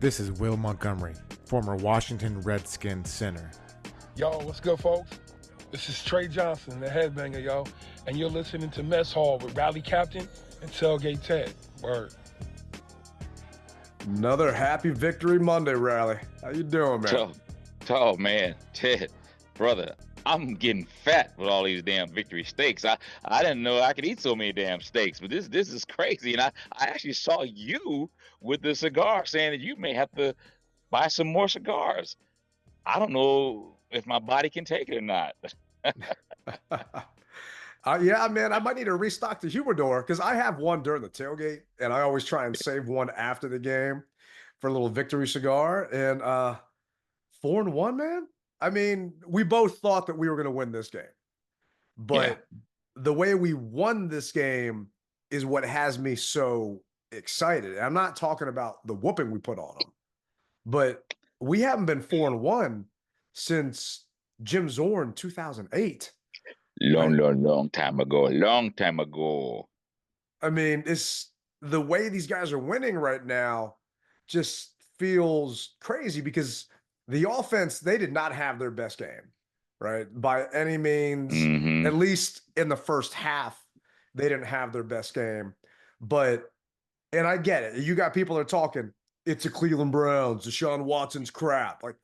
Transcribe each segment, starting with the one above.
This is Will Montgomery, former Washington Redskins center. Yo, what's good, folks? This is Trey Johnson, the headbanger, yo, and you're listening to Mess Hall with Rally Captain and Tailgate Ted. Word. Another happy Victory Monday, Rally. How you doing, man? Oh man, Ted, brother, I'm getting fat with all these damn victory steaks. I didn't know I could eat so many damn steaks, but this is crazy. And I actually saw you with the cigar saying that you may have to buy some more cigars. I don't know if my body can take it or not. Yeah, man, I might need to restock the humidor because I have one during the tailgate, and I always try and save one after the game for a little victory cigar. And 4-1, man. I mean, we both thought that we were going to win this game, but the way we won this game is what has me so excited. And I'm not talking about the whooping we put on them, but we haven't been 4-1 since Jim Zorn 2008. Long time ago. I mean, it's the way these guys are winning right now just feels crazy because the offense, they did not have their best game, right? By any means, at least in the first half, they didn't have their best game. But, and I get it. You got people that are talking, it's a Cleveland Browns, Deshaun Watson's crap. Like,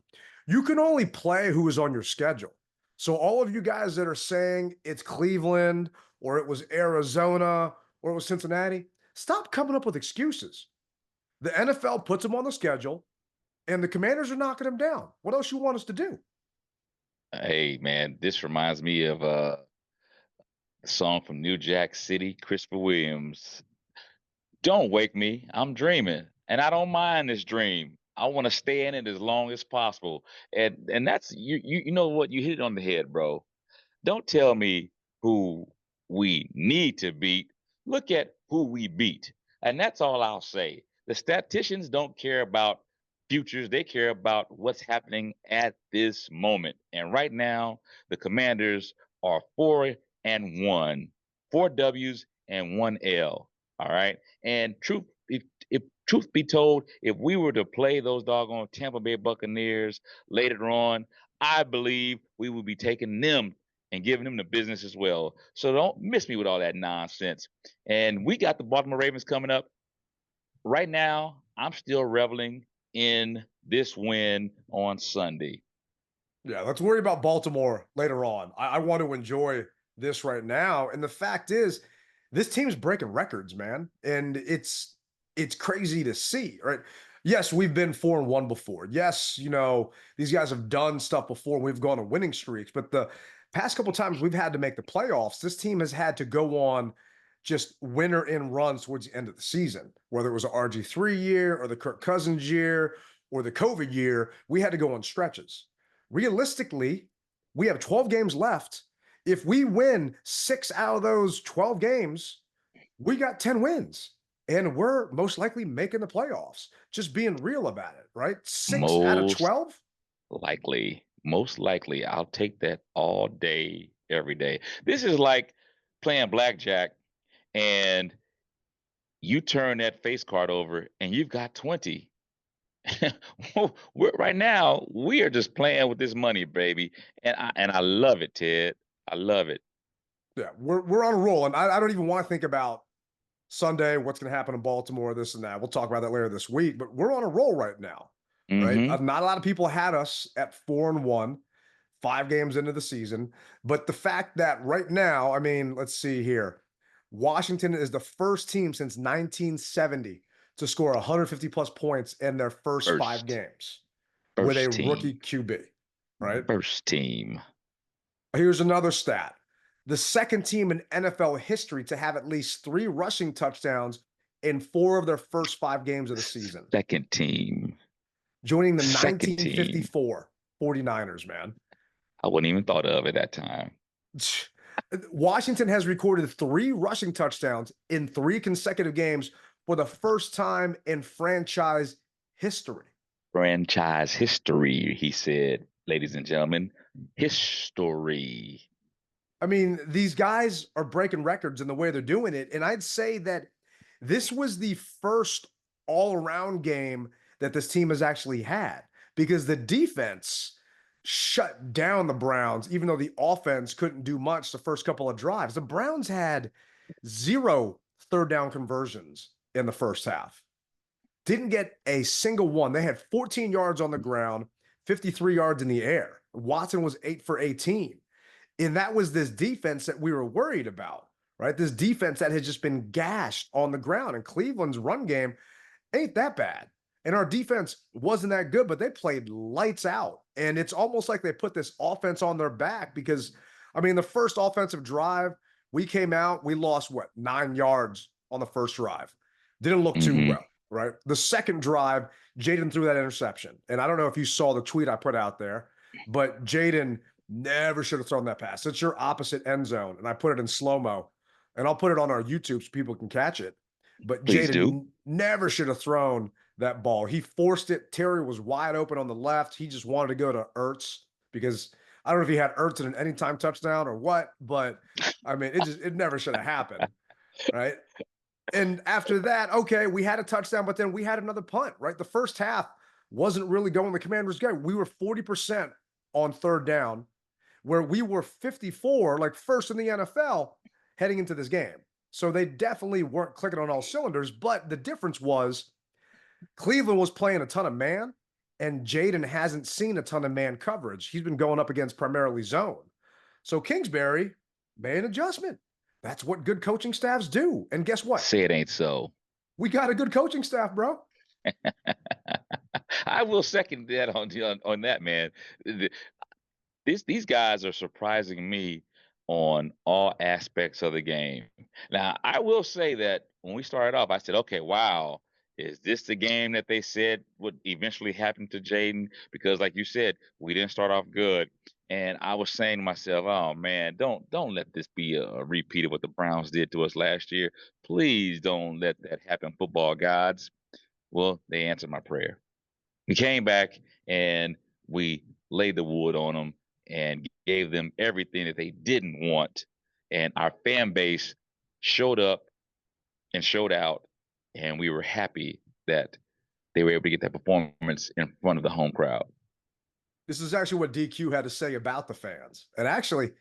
you can only play who is on your schedule. So all of you guys that are saying it's Cleveland or it was Arizona or it was Cincinnati, stop coming up with excuses. The NFL puts them on the schedule and the Commanders are knocking them down. What else you want us to do? Hey, man, this reminds me of a song from New Jack City, Christopher Williams. Don't wake me, I'm dreaming, and I don't mind this dream. I want to stay in it as long as possible. And that's you know what, you hit it on the head, bro. Don't tell me who we need to beat. Look at who we beat. And that's all I'll say. The statisticians don't care about futures. They care about what's happening at this moment. And right now, the Commanders are 4-1, 4 W's and 1 L. All right. And if truth be told, if we were to play those doggone Tampa Bay Buccaneers later on, I believe we would be taking them and giving them the business as well. So don't miss me with all that nonsense. And we got the Baltimore Ravens coming up. Right now, I'm still reveling in this win on Sunday. Yeah, let's worry about Baltimore later on. I want to enjoy this right now. And the fact is, this team's breaking records, man. And it's crazy to see, right? Yes, we've been 4-1 before. Yes, you know, these guys have done stuff before. We've gone on winning streaks, but the past couple times we've had to make the playoffs, this team has had to go on just winner in runs towards the end of the season, whether it was an RG3 year or the Kirk Cousins year or the COVID year, we had to go on stretches. Realistically, we have 12 games left. If we win 6 out of those 12 games, we got 10 wins. And we're most likely making the playoffs. Just being real about it, right? 6 out of 12? Most likely. I'll take that all day, every day. This is like playing blackjack and you turn that face card over and you've got 20. Right now, we are just playing with this money, baby. And I love it, Ted. I love it. Yeah, we're on a roll. And I don't even want to think about Sunday, what's going to happen in Baltimore, this and that. We'll talk about that later this week, but we're on a roll right now, right? Not a lot of people had us at 4-1, 5 games into the season, but the fact that right now, I mean, let's see here. Washington is the first team since 1970 to score 150 plus points in their first 5 games with a rookie QB, right? First team. Here's another stat. The second team in NFL history to have at least 3 rushing touchdowns in 4 of their first 5 games of the season. Second team. Joining the 1954 49ers, man. I wouldn't even thought of it that time. Washington has recorded 3 rushing touchdowns in 3 consecutive games for the first time in franchise history. Franchise history, he said, ladies and gentlemen. History. I mean, these guys are breaking records in the way they're doing it. And I'd say that this was the first all-around game that this team has actually had, because the defense shut down the Browns, even though the offense couldn't do much the first couple of drives. The Browns had 0 third down conversions in the first half. Didn't get a single one. They had 14 yards on the ground, 53 yards in the air. Watson was 8 for 18. And that was this defense that we were worried about, right? This defense that had just been gashed on the ground. And Cleveland's run game ain't that bad. And our defense wasn't that good, but they played lights out. And it's almost like they put this offense on their back because, I mean, the first offensive drive, we came out, we lost, 9 yards on the first drive. Didn't look too well, right? The second drive, Jayden threw that interception. And I don't know if you saw the tweet I put out there, but Jayden never should have thrown that pass. It's your opposite end zone. And I put it in slow-mo. And I'll put it on our YouTube so people can catch it. But Jayden never should have thrown that ball. He forced it. Terry was wide open on the left. He just wanted to go to Ertz because I don't know if he had Ertz in an anytime touchdown or what, but I mean, it never should have happened, right? And after that, okay, we had a touchdown, but then we had another punt, right? The first half wasn't really going the Commanders' way. We were 40% on third down, where we were 54, like first in the NFL heading into this game. So they definitely weren't clicking on all cylinders, but the difference was Cleveland was playing a ton of man, and Jayden hasn't seen a ton of man coverage. He's been going up against primarily zone. So Kingsbury made an adjustment. That's what good coaching staffs do. And guess what? Say it ain't so. We got a good coaching staff, bro. I will second that on that, man. These guys are surprising me on all aspects of the game. Now, I will say that when we started off, I said, okay, wow, is this the game that they said would eventually happen to Jayden? Because like you said, we didn't start off good. And I was saying to myself, oh man, don't let this be a repeat of what the Browns did to us last year. Please don't let that happen, football gods. Well, they answered my prayer. We came back and we laid the wood on them and gave them everything that they didn't want. And our fan base showed up and showed out. And we were happy that they were able to get that performance in front of the home crowd. This is actually what DQ had to say about the fans. It actually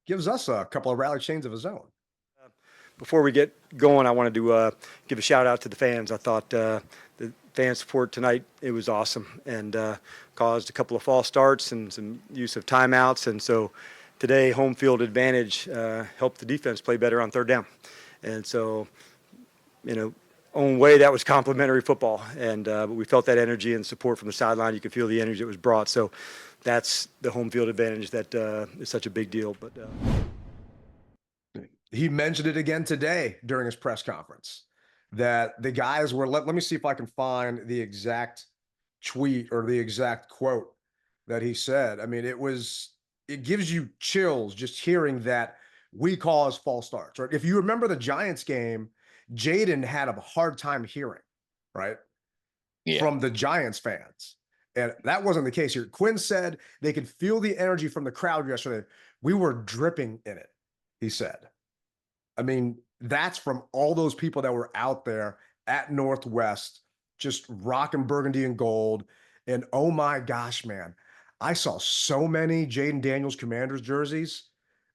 gives us a couple of rally chains of his own. Before we get going, I wanted to give a shout out to the fans. I thought the fan support tonight, it was awesome, and caused a couple of false starts and some use of timeouts. And so today, home field advantage helped the defense play better on third down. And so, own way, that was complimentary football. And but we felt that energy and support from the sideline. You could feel the energy that was brought. So that's the home field advantage that is such a big deal. But he mentioned it again today during his press conference that the guys were, let me see if I can find the exact tweet or the exact quote that he said. I mean, it gives you chills just hearing that we cause false starts, right? If you remember the Giants game, Jayden had a hard time hearing, right? Yeah. From the Giants fans. And that wasn't the case here. Quinn said they could feel the energy from the crowd yesterday. We were dripping in it, he said. I mean, that's from all those people that were out there at Northwest, just rocking burgundy and gold. And oh my gosh, man, I saw so many Jayden Daniels Commanders jerseys.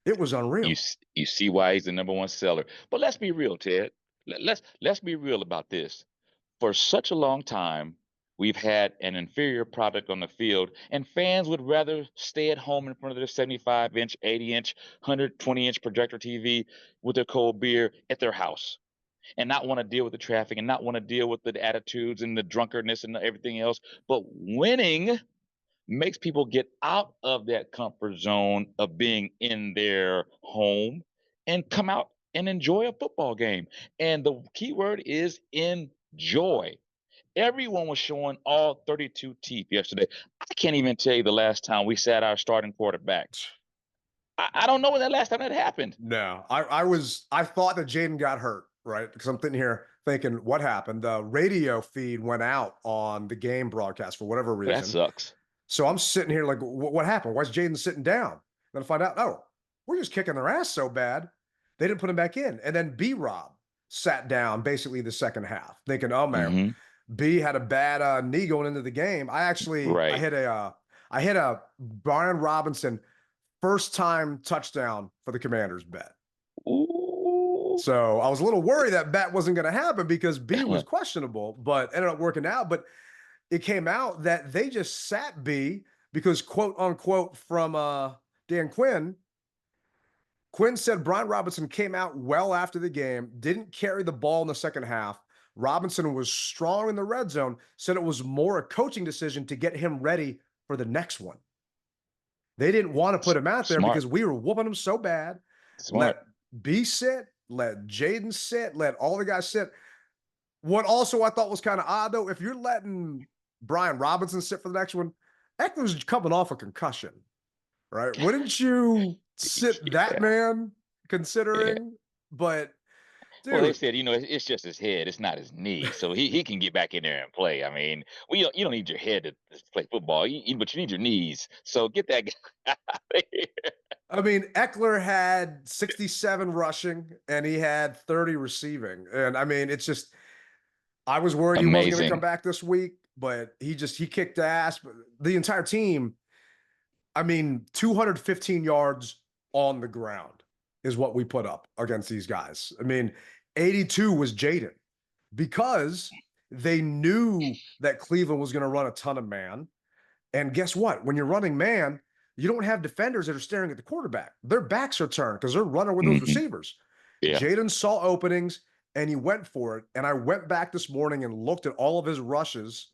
It was unreal. You see why he's the #1 seller. But let's be real, Ted. Let's be real about this. For such a long time, we've had an inferior product on the field, and fans would rather stay at home in front of their 75-inch, 80-inch, 120-inch projector TV with their cold beer at their house, and not want to deal with the traffic and not want to deal with the attitudes and the drunkenness and everything else. But winning makes people get out of that comfort zone of being in their home and come out and enjoy a football game. And the key word is enjoy. Everyone was showing all 32 teeth yesterday. I can't even tell you the last time we sat our starting quarterback. I don't know when that last time that happened. No, I thought that Jayden got hurt, right? Because I'm sitting here thinking, what happened? The radio feed went out on the game broadcast for whatever reason. That sucks. So I'm sitting here like, what happened? Why's Jayden sitting down? Then I find out, oh, we're just kicking their ass so bad, they didn't put him back in. And then B-Rob sat down basically the second half, thinking, oh, man, B had a bad knee going into the game. I Right. hit a Brian Robinson first time touchdown for the Commanders bet. Ooh. So I was a little worried that bet wasn't going to happen because B was questionable, but ended up working out. But it came out that they just sat B because, quote unquote, from Dan Quinn said Brian Robinson came out well after the game, didn't carry the ball in the second half. Robinson was strong in the red zone, said it was more a coaching decision to get him ready for the next one. They didn't want to put him out there Smart. because we were whooping him so bad. Smart. Let B sit, let Jayden sit, let all the guys sit. What also I thought was kind of odd, though, if you're letting Brian Robinson sit for the next one, Eckler's coming off a concussion, right? Wouldn't you sit that man, considering? Yeah. But dude, Well, they said, it's just his head. It's not his knee. So he can get back in there and play. I mean, you don't need your head to play football, but you need your knees. So get that guy out of here. I mean, Eckler had 67 rushing and he had 30 receiving. And I mean, it's just, I was worried he wasn't going to come back this week, but he kicked ass. But the entire team, I mean, 215 yards on the ground is what we put up against these guys. I mean, 82 was Jayden because they knew that Cleveland was going to run a ton of man. And guess what? When you're running man, you don't have defenders that are staring at the quarterback. Their backs are turned because they're running with those receivers. Yeah. Jayden saw openings and he went for it. And I went back this morning and looked at all of his rushes.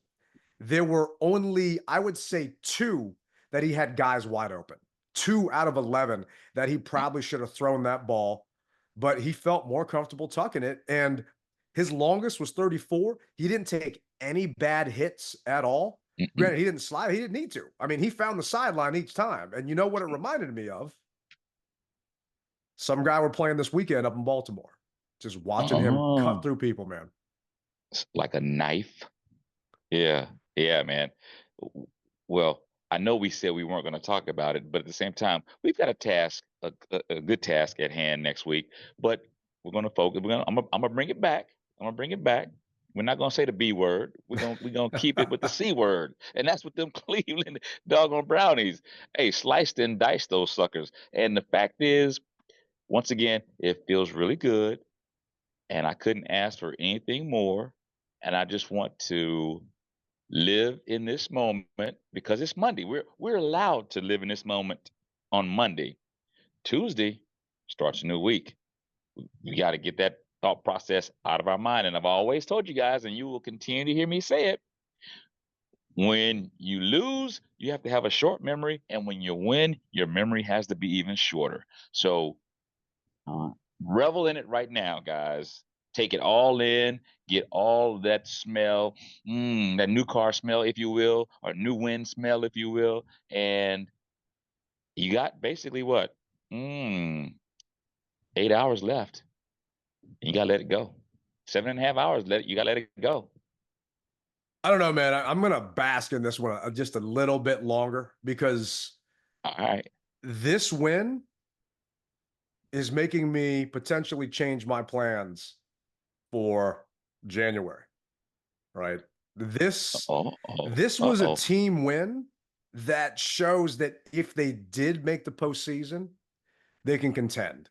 There were only, I would say, 2 that he had guys wide open. 2 out of 11 that he probably should have thrown that ball, but he felt more comfortable tucking it. And his longest was 34. He didn't take any bad hits at all. Granted, he didn't slide. He didn't need to. I mean, he found the sideline each time. And you know what it reminded me of? Some guy we're playing this weekend up in Baltimore. Just watching him cut through people, man. Like a knife. Yeah. Yeah, man. Well, I know we said we weren't going to talk about it, but at the same time, we've got a task, a good task at hand next week. But we're going to focus. I'm going to bring it back. I'm going to bring it back. We're not going to say the B word. We're going to keep it with the C word. And that's with them Cleveland doggone Brownies. Hey, sliced and diced those suckers. And the fact is, once again, it feels really good. And I couldn't ask for anything more. And I just want to live in this moment because it's Monday. We're allowed to live in this moment on Monday. Tuesday starts a new week. We got to get that thought process out of our mind. And I've always told you guys, and you will continue to hear me say it, when you lose, you have to have a short memory. And when you win, your memory has to be even shorter. So revel in it right now, guys. Take it all in, get all that smell, that new car smell, if you will, or new wind smell, if you will. And you got basically what? 8 hours left. You got to let it go. 7.5 hours, you got to let it go. I don't know, man. I'm going to bask in this one just a little bit longer because all right, this win is making me potentially change my plans for January, right? This was a team win that shows that if they did make the postseason, they can contend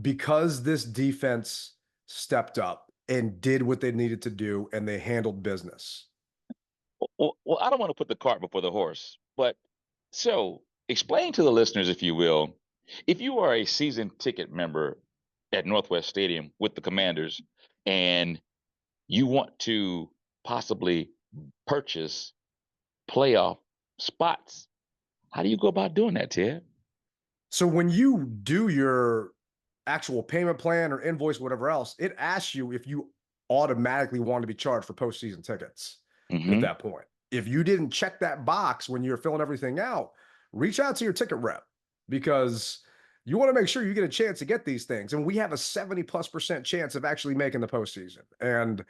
because this defense stepped up and did what they needed to do and they handled business. Well, I don't want to put the cart before the horse, but so explain to the listeners, if you will, if you are a season ticket member at Northwest Stadium with the Commanders and you want to possibly purchase playoff spots, how do you go about doing that, Ted? So when you do your actual payment plan or invoice, whatever else, it asks you if you automatically want to be charged for postseason tickets at that point. If you didn't check that box when you're filling everything out, reach out to your ticket rep because you want to make sure you get a chance to get these things. And we have a 70+% chance of actually making the postseason. And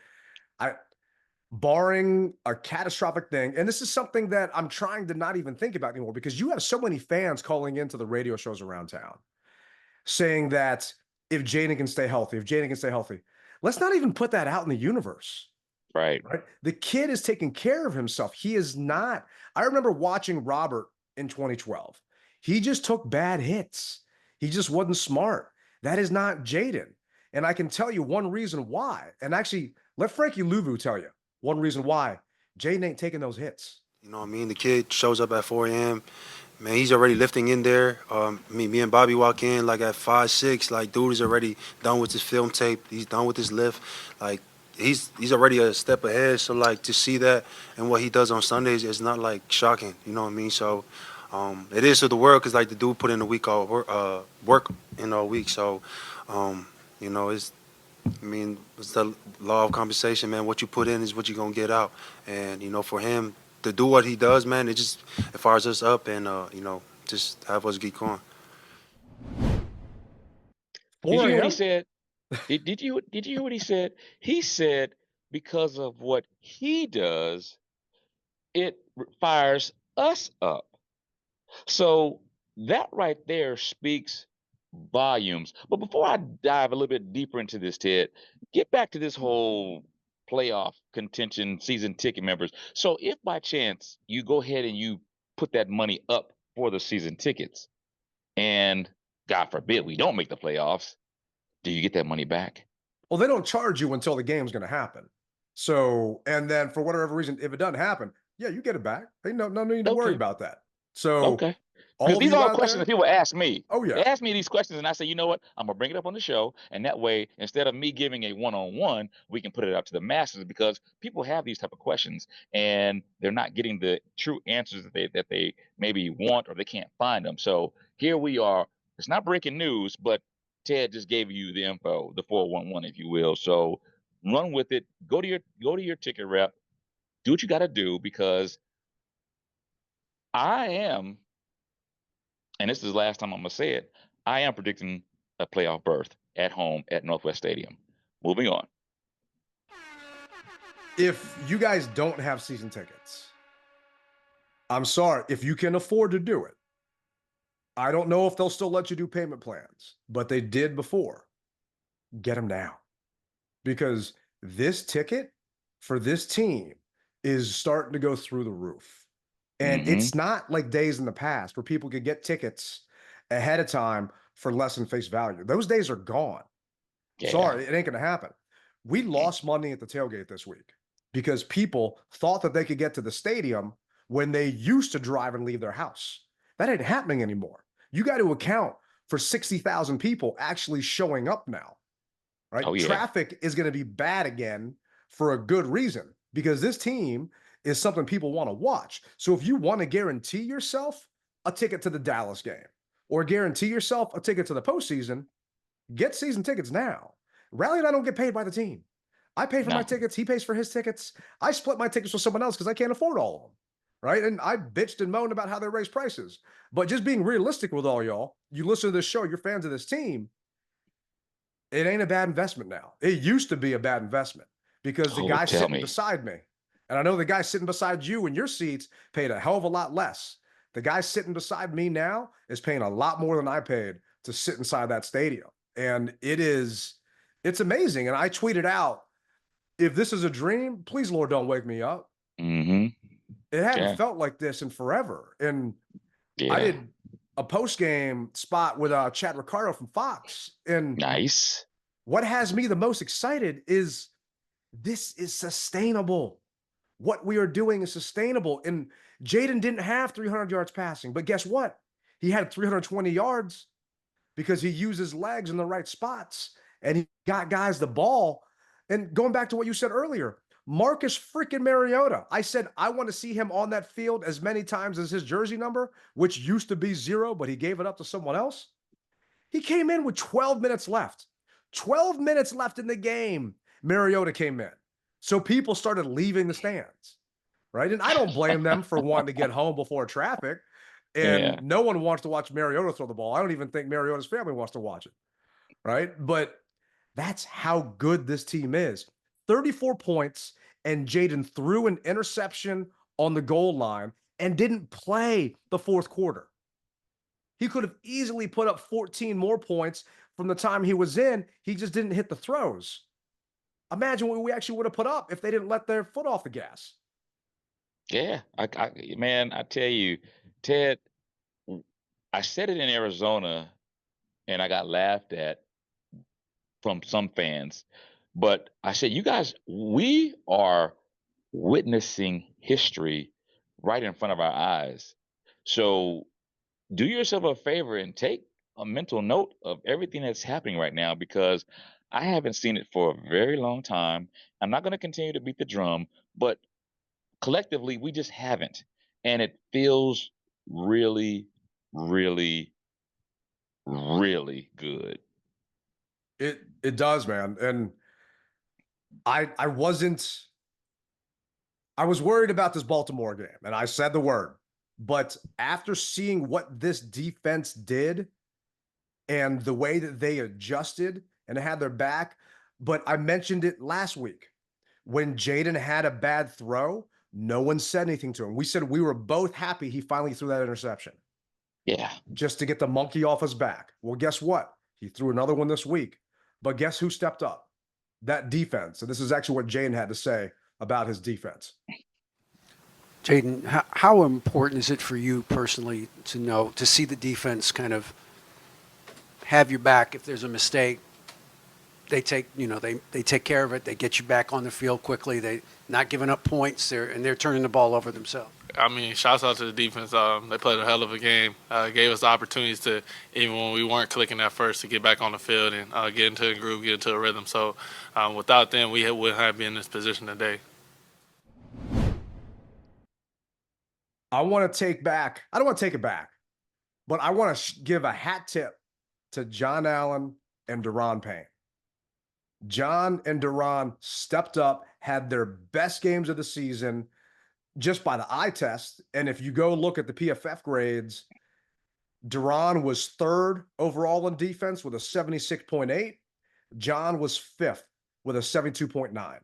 barring a catastrophic thing, and this is something that I'm trying to not even think about anymore because you have so many fans calling into the radio shows around town saying that if Jayden can stay healthy, let's not even put that out in the universe. Right. Right. The kid is taking care of himself. He is not. I remember watching Robert in 2012. He just took bad hits. He just wasn't smart. That is not Jayden. And I can tell you one reason why. And actually, let Frankie Louvu tell you one reason why Jayden ain't taking those hits. You know what I mean? The kid shows up at 4 a.m. Man, he's already lifting in there. Me and Bobby walk in like at 5, 6. Like, dude is already done with his film tape. He's done with his lift. Like, he's already a step ahead. So, like, to see that and what he does on Sundays is not, like, shocking. You know what I mean? So, it is to the world because, like, the dude put in a week all work in all week. So, you know, it's the law of compensation, man. What you put in is what you're going to get out. And, you know, for him to do what he does, man, it fires us up and, you know, just have us get going. Did you hear what he said? Did you hear what he said? He said because of what he does, it fires us up. So that right there speaks volumes. But before I dive a little bit deeper into this, Ted, get back to this whole playoff contention season ticket members. So if by chance you go ahead and you put that money up for the season tickets, and God forbid we don't make the playoffs, do you get that money back? Well, they don't charge you until the game's going to happen. So, and then for whatever reason, if it doesn't happen, yeah, you get it back. Ain't no need to worry about that. So, Okay. all Because of these you are all out questions there, that people ask me. oh yeah, They ask me these questions, and I say, you know what? I'm gonna bring it up on the show, and that way, instead of me giving a one-on-one, we can put it out to the masses because people have these type of questions, and they're not getting the true answers that they maybe want, or they can't find them. So here we are. It's not breaking news, but Ted just gave you the info, the 411, if you will. So run with it. Go to your ticket rep. Do what you got to do because I am. And this is the last time I'm going to say it, I am predicting a playoff berth at home at Northwest Stadium. Moving on. if you guys don't have season tickets, I'm sorry. If you can afford to do it, I don't know if they'll still let you do payment plans, but they did before. Get them now. Because this ticket for this team is starting to go through the roof. And it's not like days in the past where people could get tickets ahead of time for less than face value. Those days are gone. Yeah. Sorry, it ain't going to happen. We lost money at the tailgate this week because people thought that they could get to the stadium when they used to drive and leave their house. That ain't happening anymore. You got to account for 60,000 people actually showing up now, right? Oh, yeah. Traffic is going to be bad again for a good reason because this team is something people want to watch. So if you want to guarantee yourself a ticket to the Dallas game or guarantee yourself a ticket to the postseason, get season tickets now. Riley and I don't get paid by the team. I pay for my tickets. He pays for his tickets. I split my tickets with someone else because I can't afford all of them. Right. And I bitched and moaned about how they raise prices. But just being realistic with all y'all, you listen to this show, you're fans of this team. It ain't a bad investment now. It used to be a bad investment because the guy sitting beside me, and I know the guy sitting beside you in your seats paid a hell of a lot less. The guy sitting beside me now is paying a lot more than I paid to sit inside that stadium. And it's amazing. And I tweeted out, if this is a dream, please, Lord, don't wake me up. It hadn't felt like this in forever. And I did a post-game spot with Chad Ricardo from Fox. And nice. What has me the most excited is this is sustainable. What we are doing is sustainable. And Jayden didn't have 300 yards passing, but guess what? He had 320 yards because he used his legs in the right spots and he got guys the ball. And going back to what you said earlier, Marcus freaking Mariota. I said, I want to see him on that field as many times as his jersey number, which used to be 0, but he gave it up to someone else. He came in with 12 minutes left. 12 minutes left in the game. Mariota came in. So people started leaving the stands, right? And I don't blame them for wanting to get home before traffic. And no one wants to watch Mariota throw the ball. I don't even think Mariota's family wants to watch it, right? But that's how good this team is. 34 points, and Jayden threw an interception on the goal line and didn't play the fourth quarter. He could have easily put up 14 more points from the time he was in. He just didn't hit the throws. Imagine what we actually would have put up if they didn't let their foot off the gas. Yeah, man, I tell you, Ted, I said it in Arizona and I got laughed at from some fans. But I said, you guys, we are witnessing history right in front of our eyes. So do yourself a favor and take a mental note of everything that's happening right now, because I haven't seen it for a very long time. I'm not going to continue to beat the drum, but collectively, we just haven't. And it feels really, really, really good. It does, man. And I was worried about this Baltimore game, and I said the word. But after seeing what this defense did and the way that they adjusted and had their back, but I mentioned it last week when Jayden had a bad throw, no one said anything to him. We said we were both happy he finally threw that interception. Yeah. Just to get the monkey off his back. Well, guess what? He threw another one this week. But guess who stepped up? That defense. And this is actually what Jayden had to say about his defense. Jayden, how important is it for you personally to see the defense kind of have your back if there's a mistake? They take care of it. They get you back on the field quickly. They not giving up points. They're turning the ball over themselves. I mean, shouts out to the defense. They played a hell of a game. Gave us the opportunities to, even when we weren't clicking at first, to get back on the field and get into the groove, get into a rhythm. So without them, we wouldn't have been in this position today. I don't want to take it back, but I want to give a hat tip to John Allen and Deron Payne. John and Deron stepped up, had their best games of the season just by the eye test. And if you go look at the PFF grades, Deron was third overall in defense with a 76.8. John was fifth with a 72.9.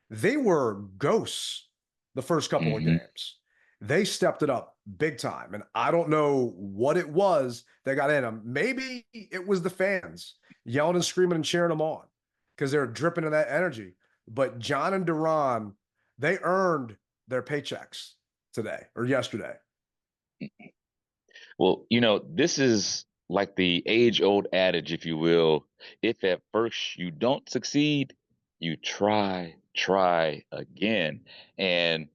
They were ghosts the first couple of games. They stepped it up big time. And I don't know what it was that got in them. Maybe it was the fans yelling and screaming and cheering them on because they're dripping in that energy. But John and Deron, they earned their paychecks today or yesterday. Well, this is like the age-old adage, if you will. If at first you don't succeed, you try again. And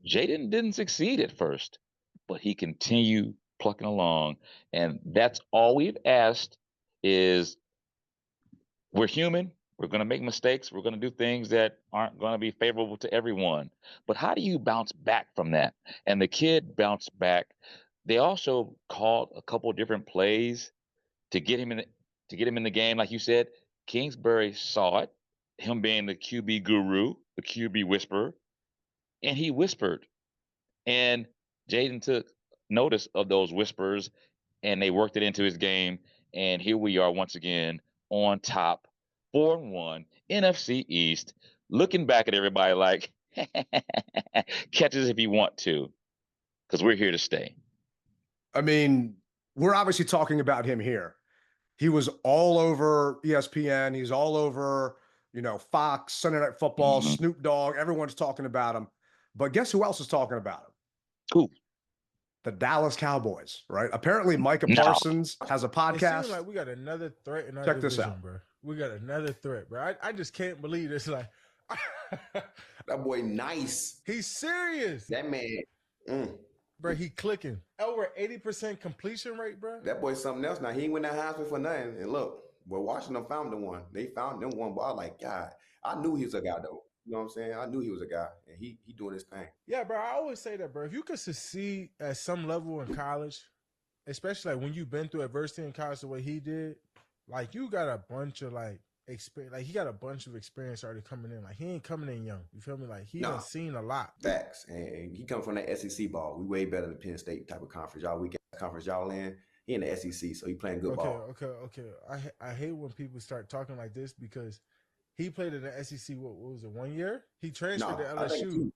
Jayden didn't succeed at first, but he continued plucking along. And that's all we've asked is, we're human. We're going to make mistakes. We're going to do things that aren't going to be favorable to everyone. But how do you bounce back from that? And the kid bounced back. They also called a couple of different plays to get him in the game. Like you said, Kingsbury saw it, him being the QB guru, the QB whisperer, and he whispered. And Jayden took notice of those whispers, and they worked it into his game. And here we are once again on top, 4-1, NFC East, looking back at everybody like, catch us if you want to, because we're here to stay. I mean, we're obviously talking about him here. He was all over ESPN. He's all over, Fox, Sunday Night Football, Snoop Dogg. Everyone's talking about him. But guess who else is talking about him? Who? The Dallas Cowboys, right? Apparently, Micah Parsons has a podcast. It seems like we got another threat in our Check division, this out, bro. We got another threat, bro. I just can't believe it's like that boy nice. He's serious. That man, bro. He clicking over 80% completion rate, bro. That boy something else. Now he ain't win that Heisman for nothing. And look, well, Washington found the one. They found them one. But I was like, God, I knew he was a guy though. You know what I'm saying? I knew he was a guy, and he doing his thing. Yeah, bro. I always say that, bro. If you could succeed at some level in college, especially like when you've been through adversity in college the way he did, like you got a bunch of experience. Like he got a bunch of experience already coming in. Like he ain't coming in young. You feel me? Like he done seen a lot. Facts. And he come from that SEC ball. We way better than Penn State type of conference. Y'all weekend conference y'all in. He in the SEC, so he playing good ball. Okay. I hate when people start talking like this because he played in the SEC, what was it, 1 year? He transferred to LSU.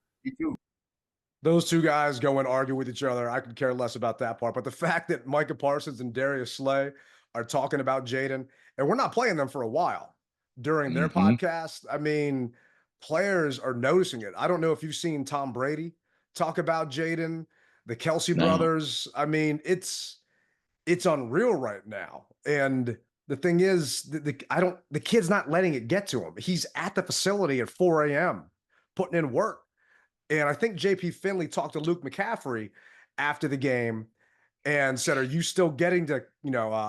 Those two guys go and argue with each other. I could care less about that part. But the fact that Micah Parsons and Darius Slay are talking about Jayden, and we're not playing them for a while. during their Mm-hmm. podcast. I mean, players are noticing it. I don't know if you've seen Tom Brady talk about Jayden, the Kelsey No. brothers. I mean, it's unreal right now. And the thing is, the kid's not letting it get to him. He's at the facility at 4 a.m. putting in work. And I think JP Finley talked to Luke McCaffrey after the game and said, "Are you still getting to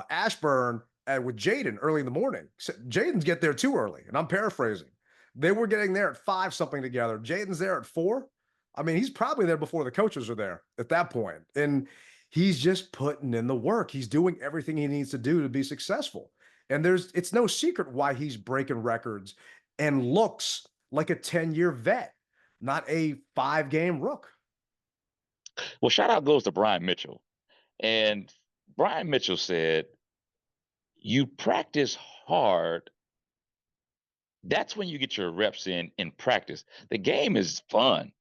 Ashburn with Jayden early in the morning?" Jayden's get there too early, and I'm paraphrasing. They were getting there at 5 something together. Jayden's there at 4. I mean, he's probably there before the coaches are there at that point, and he's just putting in the work. He's doing everything he needs to do to be successful. And it's no secret why he's breaking records and looks like a 10-year vet, not a 5-game rook. Well, shout out goes to Brian Mitchell. And Brian Mitchell said, you practice hard. That's when you get your reps in practice. The game is fun.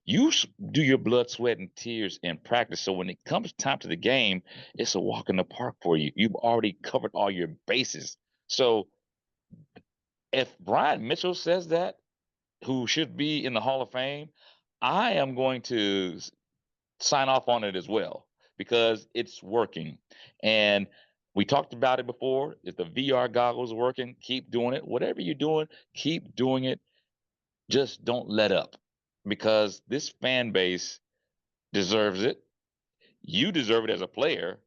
You do your blood, sweat, and tears in practice. So when it comes time to the game, it's a walk in the park for you. You've already covered all your bases. So if Brian Mitchell says that, who should be in the Hall of Fame, I am going to sign off on it as well because it's working. And we talked about it before. If the VR goggles are working, keep doing it. Whatever you're doing, keep doing it. Just don't let up because this fan base deserves it. You deserve it as a player.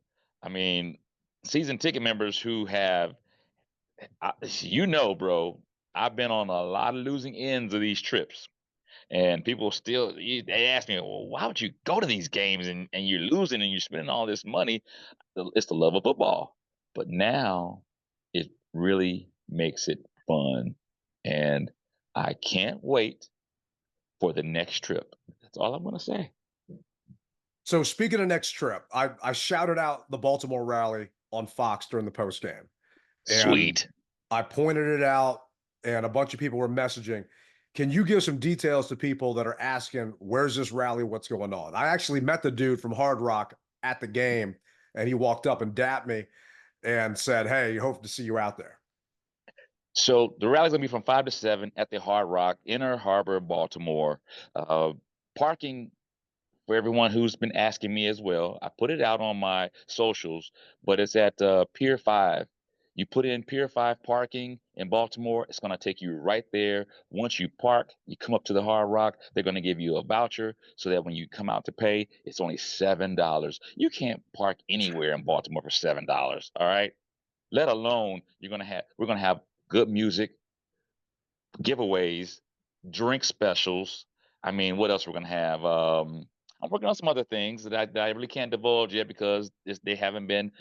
I mean, season ticket members who have, bro, I've been on a lot of losing ends of these trips. And people still, they ask me, well, why would you go to these games and you're losing and you're spending all this money? It's the love of football. But now it really makes it fun. And I can't wait for the next trip. That's all I'm going to say. So speaking of next trip, I shouted out the Baltimore rally on Fox during the post game. Sweet. I pointed it out and a bunch of people were messaging. Can you give some details to people that are asking, where's this rally? What's going on? I actually met the dude from Hard Rock at the game, and he walked up and dapped me and said, "Hey, hope to see you out there." So the rally's going to be from 5 to 7 at the Hard Rock, Inner Harbor, Baltimore. Parking for everyone who's been asking me as well. I put it out on my socials, but it's at Pier 5. You put in Pier 5 parking in Baltimore, it's going to take you right there. Once you park, you come up to the Hard Rock. They're going to give you a voucher so that when you come out to pay, it's only $7. You can't park anywhere in Baltimore for $7, all right? Let alone we're going to have good music, giveaways, drink specials. I mean, what else we're going to have? I'm working on some other things that I really can't divulge yet because they haven't been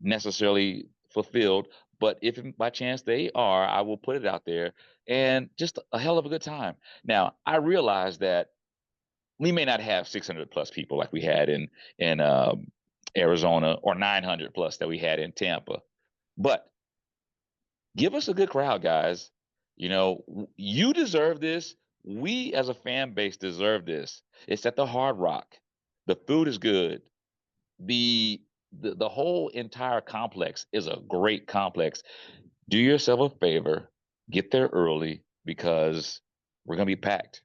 necessarily fulfilled. But if by chance they are, I will put it out there and just a hell of a good time. Now, I realize that we may not have 600 plus people like we had in Arizona or 900 plus that we had in Tampa, but give us a good crowd, guys. You deserve this. We as a fan base deserve this. It's at the Hard Rock. The food is good. The whole entire complex is a great complex. Do yourself a favor, get there early because we're gonna be packed.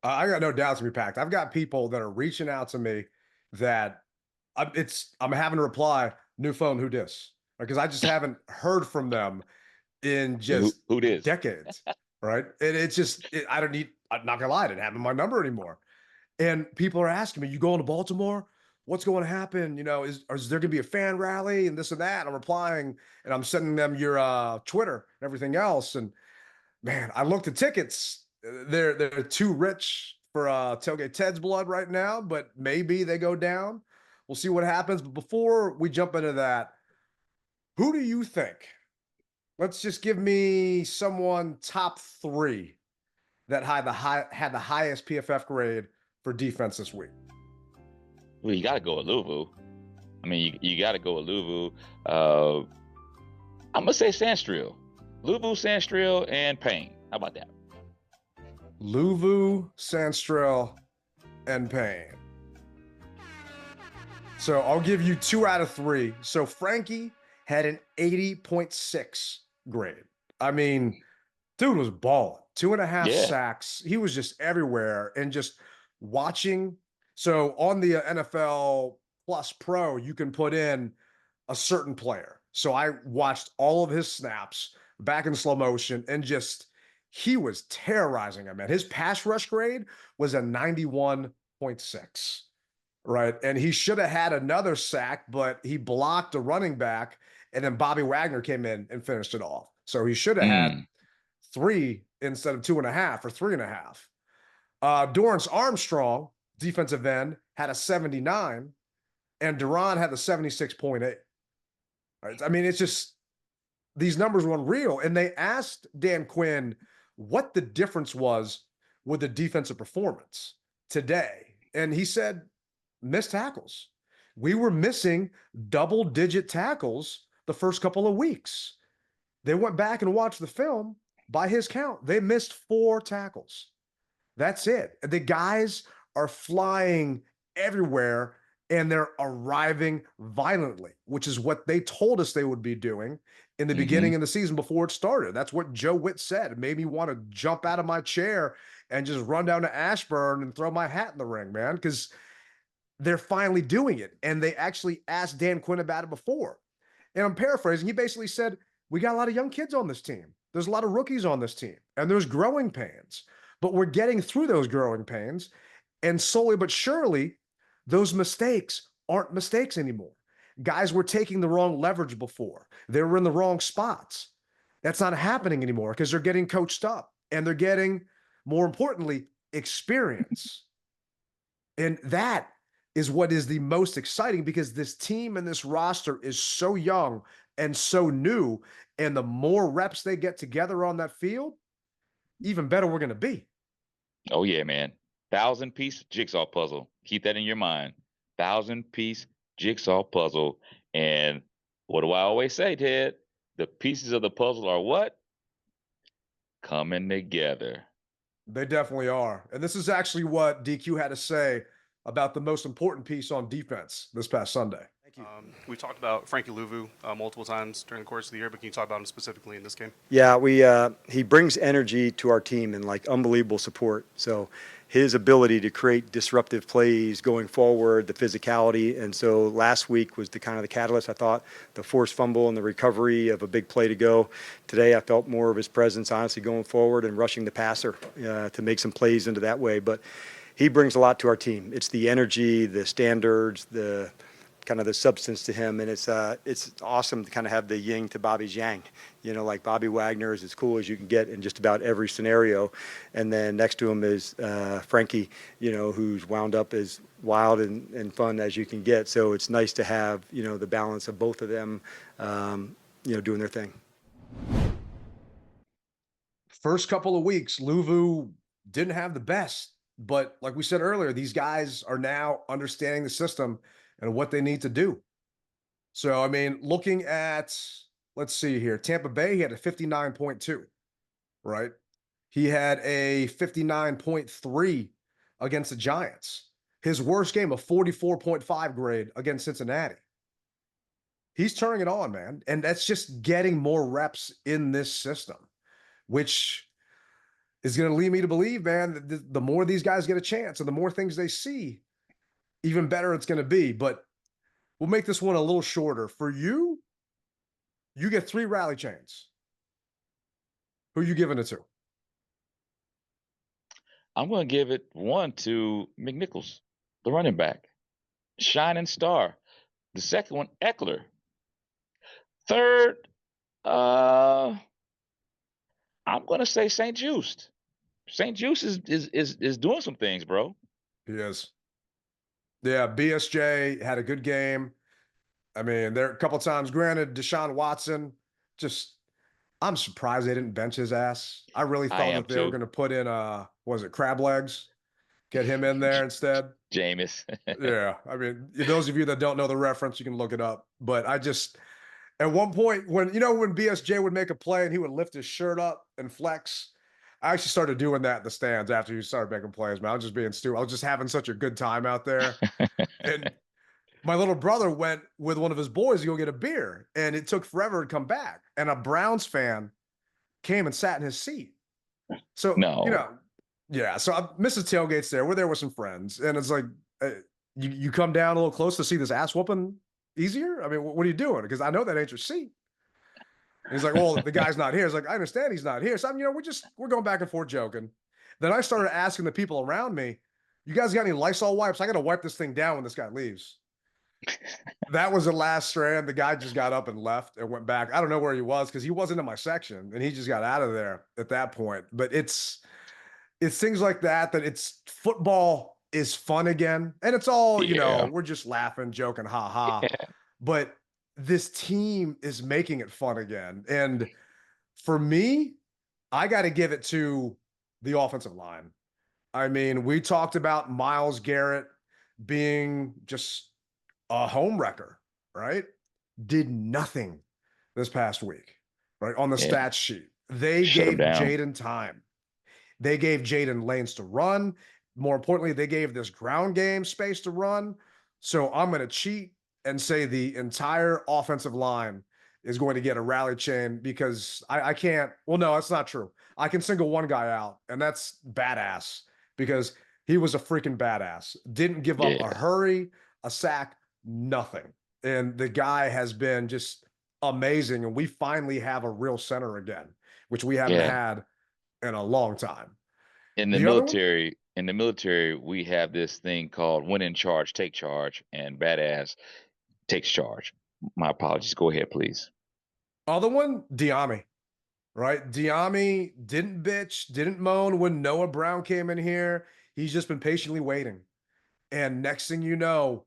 I got no doubts to be packed. I've got people that are reaching out to me that I'm having to reply, new phone, who dis? Because I just haven't heard from them in just Who dis? decades, right? And I'm not gonna lie, I didn't have my number anymore. And people are asking me, you going to Baltimore? What's going to happen? Is there gonna be a fan rally and this and that? And I'm replying and I'm sending them your Twitter and everything else. And man, I looked at tickets. They're too rich for Tailgate Ted's blood right now, but maybe they go down. We'll see what happens. But before we jump into that, who do you think? Let's just give me someone top 3 that had the highest PFF grade for defense this week. Well, you got to go with Luvu. I mean, you got to go with Luvu. I'm gonna say Sandstrill, Luvu, Sandstrill, and Payne. How about that? Luvu, Sandstrill, and Payne. So I'll give you 2 out of 3. So Frankie had an 80.6 grade. I mean, dude was balling. 2.5 Yeah. sacks. He was just everywhere and just watching. So on the NFL Plus Pro, you can put in a certain player. So I watched all of his snaps back in slow motion and just he was terrorizing him, man. His pass rush grade was a 91.6, right? And he should have had another sack, but he blocked a running back, and then Bobby Wagner came in and finished it off. So he should have had Mm. 3 instead of 2.5 or 3.5. Dorrance Armstrong, defensive end, had a 79, and Duran had a 76.8. Right? I mean, it's just these numbers were unreal. And they asked Dan Quinn what the difference was with the defensive performance today. And he said, missed tackles. We were missing double-digit tackles the first couple of weeks. They went back and watched the film. By his count, they missed 4 tackles. That's it. The guys are flying everywhere and they're arriving violently, which is what they told us they would be doing in the beginning of the season before it started. That's what Joe Witt said. It made me want to jump out of my chair and just run down to Ashburn and throw my hat in the ring, man, because they're finally doing it. And they actually asked Dan Quinn about it before. And I'm paraphrasing. He basically said, we got a lot of young kids on this team. There's a lot of rookies on this team, and there's growing pains. But we're getting through those growing pains, and slowly but surely, those mistakes aren't mistakes anymore. Guys were taking the wrong leverage before. They were in the wrong spots. That's not happening anymore because they're getting coached up, and they're getting, more importantly, experience. And that is what is the most exciting because this team and this roster is so young and so new. And the more reps they get together on that field, even better we're going to be. Oh yeah, man. 1,000-piece jigsaw puzzle. Keep that in your mind. 1,000-piece jigsaw puzzle. And what do I always say, Ted? The pieces of the puzzle are what? Coming together. They definitely are. And this is actually what DQ had to say about the most important piece on defense this past Sunday. Thank you. We talked about Frankie Louvu multiple times during the course of the year, but can you talk about him specifically in this game? Yeah, he brings energy to our team and like unbelievable support. So his ability to create disruptive plays going forward, the physicality, and so last week was the kind of the catalyst. I thought the forced fumble and the recovery of a big play to go. Today I felt more of his presence, honestly, going forward and rushing the passer to make some plays into that way. But he brings a lot to our team. It's the energy, the standards, the kind of the substance to him, and it's awesome to kind of have the yin to Bobby's yang. You know, like Bobby Wagner is as cool as you can get in just about every scenario, and then next to him is Frankie, you know, who's wound up as wild and fun as you can get. So it's nice to have, you know, the balance of both of them, you know, doing their thing. First couple of weeks, Louvu didn't have the best, but like we said earlier, these guys are now understanding the system and what they need to do. So, I mean, looking at, let's see here, Tampa Bay, he had a 59.2, right? He had a 59.3 against the Giants. His worst game, a 44.5 grade against Cincinnati. He's turning it on, man. And that's just getting more reps in this system, which is going to lead me to believe, man, that the more these guys get a chance and the more things they see, even better it's going to be. But we'll make this one a little shorter. For you, you get 3 rally chains. Who are you giving it to? I'm going to give it one to McNichols, the running back. Shining star. The second one, Eckler. Third, I'm going to say St. Juste. St. Juste is doing some things, bro. He is. Yeah, BSJ had a good game. I mean, there a couple times, granted, Deshaun Watson, just, I'm surprised they didn't bench his ass. I really thought that they were going to put in, crab legs? Get him in there instead. Jameis. Yeah, I mean, those of you that don't know the reference, you can look it up. But I just, at one point, when BSJ would make a play and he would lift his shirt up and flex, I actually started doing that in the stands after you started making plays, man. I was just being stupid. I was just having such a good time out there. And My little brother went with one of his boys to go get a beer, and it took forever to come back. And a Browns fan came and sat in his seat. So, No. yeah. So Mrs. Tailgate's there. We're there with some friends, and it's like, you come down a little close to see this ass whooping easier. I mean, what are you doing? Because I know that ain't your seat. And he's like, well, the guy's not here. It's like, I understand he's not here. So I'm, we're going back and forth joking. Then I started asking the people around me, you guys got any Lysol wipes? I got to wipe this thing down when this guy leaves. That was the last strand. The guy just got up and left and went back. I don't know where he was because he wasn't in my section and he just got out of there at that point. But it's things like that it's football is fun again. And it's all, we're just laughing, joking, ha ha. Yeah. But this team is making it fun again. And for me, I got to give it to the offensive line. I mean, we talked about Myles Garrett being just a home wrecker, right? Did nothing this past week, right? On the stats sheet. They gave Jayden time. They gave Jayden lanes to run. More importantly, they gave this ground game space to run. So I'm going to cheat and say the entire offensive line is going to get a rally chain because I can't. Well, no, that's not true. I can single one guy out, and that's badass because he was a freaking badass. Didn't give up a hurry, a sack, nothing. And the guy has been just amazing. And we finally have a real center again, which we haven't had in a long time. In the military, we have this thing called when in charge, take charge, and badass takes charge. My apologies. Go ahead, please. Other one, Diami, right? Diami didn't bitch, didn't moan when Noah Brown came in here. He's just been patiently waiting. And next thing you know,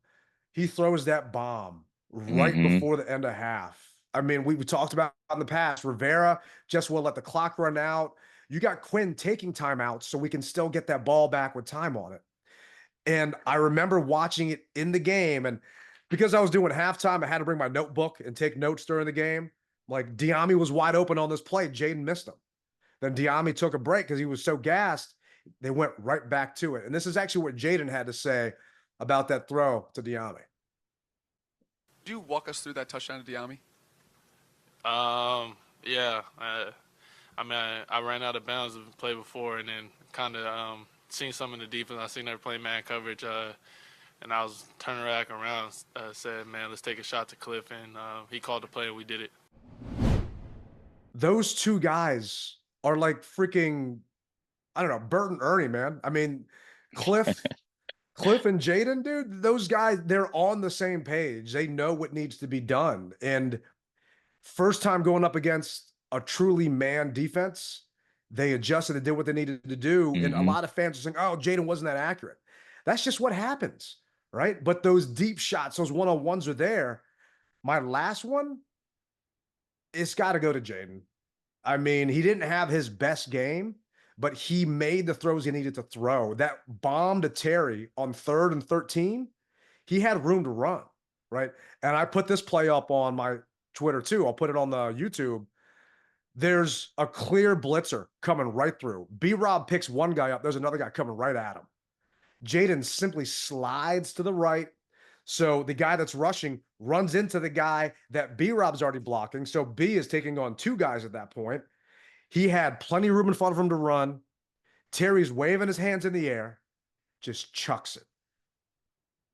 he throws that bomb right before the end of half. I mean, we talked about in the past, Rivera just will let the clock run out. You got Quinn taking timeouts so we can still get that ball back with time on it. And I remember watching it in the game. And because I was doing halftime, I had to bring my notebook and take notes during the game. Like, Diami was wide open on this play. Jayden missed him. Then Diami took a break because he was so gassed. They went right back to it. And this is actually what Jayden had to say about that throw to Diami. Do you walk us through that touchdown to Diami? Yeah. I mean, I ran out of bounds of the play before and then kind of seen some in the defense. I seen they were playing man coverage, and I was turning back around, said, man, let's take a shot to Cliff, and he called the play and we did it. Those two guys are like freaking, I don't know, Bert and Ernie, man. I mean, Cliff and Jayden, dude, those guys, they're on the same page. They know what needs to be done. And first time going up against a truly man defense, they adjusted and did what they needed to do. And a lot of fans are saying, oh, Jayden wasn't that accurate. That's just what happens, right? But those deep shots, those one-on-ones are there. My last one, it's got to go to Jayden. I mean, he didn't have his best game, but he made the throws he needed to throw. That bomb to Terry on 3rd and 13, he had room to run, right? And I put this play up on my Twitter too. I'll put it on the YouTube. There's a clear blitzer coming right through. B-Rob picks one guy up. There's another guy coming right at him. Jayden simply slides to the right. So the guy that's rushing runs into the guy that B-Rob's already blocking. So B is taking on two guys at that point. He had plenty of room in front of him to run. Terry's waving his hands in the air, just chucks it.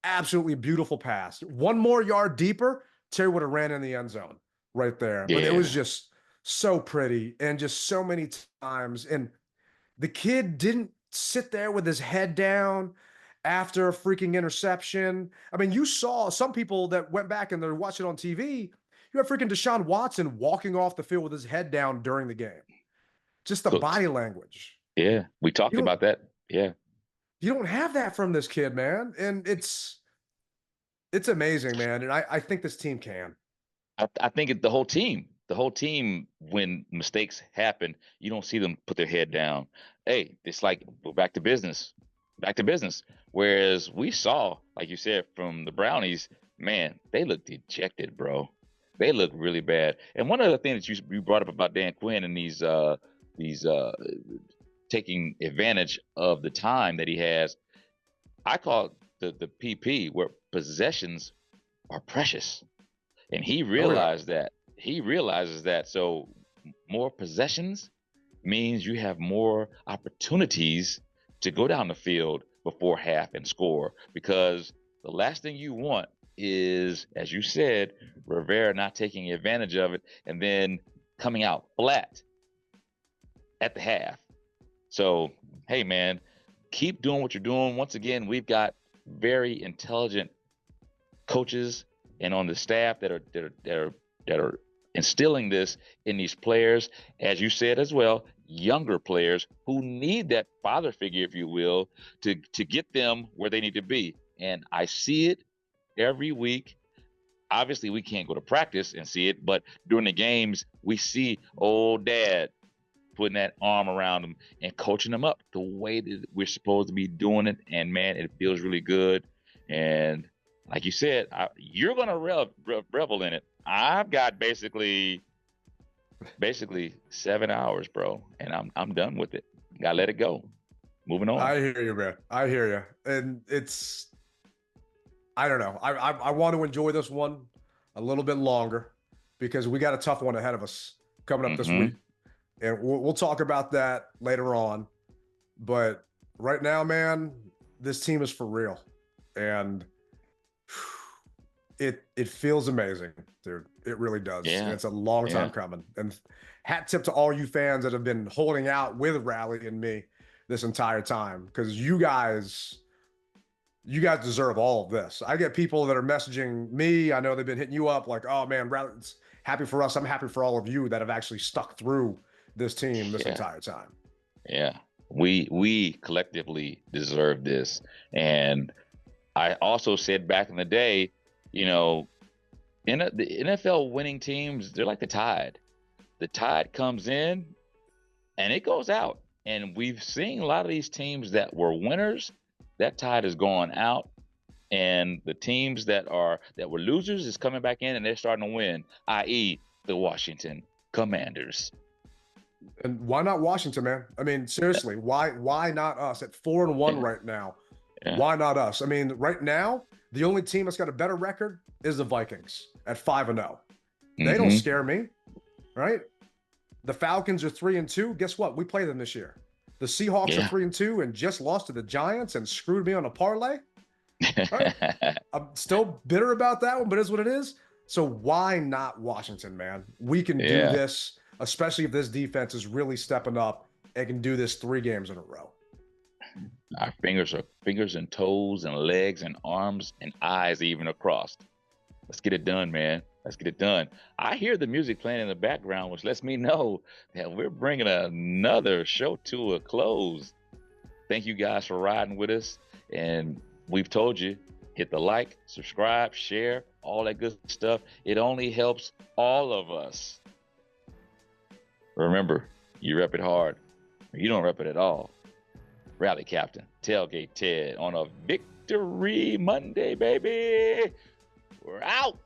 Absolutely beautiful pass. One more yard deeper, Terry would have ran in the end zone right there. But it was just so pretty and just so many times. And the kid didn't sit there with his head down after a freaking interception. I mean, you saw some people that went back and they're watching on TV. You have freaking Deshaun Watson walking off the field with his head down during the game. Just the body language. Yeah, we talked about that. Yeah. You don't have that from this kid, man. And it's amazing, man. And I think this team can. I think the whole team, when mistakes happen, you don't see them put their head down. Hey, it's like, we're back to business. Whereas we saw, like you said, from the Brownies, man, they look dejected, bro. They look really bad. And one of the things that you brought up about Dan Quinn and these taking advantage of the time that he has, I call it the PP, where possessions are precious. And he Oh, yeah. realized that. He realizes that. So more possessions means you have more opportunities to go down the field before half and score, because the last thing you want is, as you said, Rivera not taking advantage of it and then coming out flat at the half. So, hey, man, keep doing what you're doing. Once again, we've got very intelligent coaches and on the staff that are instilling this in these players, as you said as well, younger players who need that father figure, if you will, to get them where they need to be. And I see it every week. Obviously, we can't go to practice and see it, but during the games, we see old dad putting that arm around them and coaching them up the way that we're supposed to be doing it. And man, it feels really good. And like you said, you're gonna revel in it. I've got basically 7 hours, bro, and I'm done with it. Gotta let it go. Moving on. I hear you, man. I hear you. And I don't know. I want to enjoy this one a little bit longer because we got a tough one ahead of us coming up this week. And we'll talk about that later on. But right now, man, this team is for real. And it feels amazing, dude. It really does. Yeah. And it's a long time coming. And hat tip to all you fans that have been holding out with Rally and me this entire time, because you guys deserve all of this. I get people that are messaging me. I know they've been hitting you up like, oh man, Rally's happy for us. I'm happy for all of you that have actually stuck through this team this entire time. Yeah. We collectively deserve this. And I also said back in the day, you know, the NFL winning teams, they're like the tide. The tide comes in and it goes out. And we've seen a lot of these teams that were winners, that tide has gone out. And the teams that were losers is coming back in and they're starting to win, i.e. the Washington Commanders. And why not Washington, man? I mean, seriously, why not us at 4-1 right now? Yeah. Why not us? I mean, right now, the only team that's got a better record is the Vikings at 5-0. They don't scare me, right? The Falcons are 3-2. Guess what? We play them this year. The Seahawks are 3-2 and just lost to the Giants and screwed me on a parlay. Right? I'm still bitter about that one, but it's what it is. So why not Washington, man? We can do this, especially if this defense is really stepping up and can do this 3 games in a row. Our fingers and toes and legs and arms and eyes even across. Let's get it done, man. Let's get it done. I hear the music playing in the background, which lets me know that we're bringing another show to a close. Thank you guys for riding with us. And we've told you, hit the like, subscribe, share, all that good stuff. It only helps all of us. Remember, you rep it hard. You don't rep it at all. Rally Captain, Tailgate Ted on a Victory Monday, baby. We're out.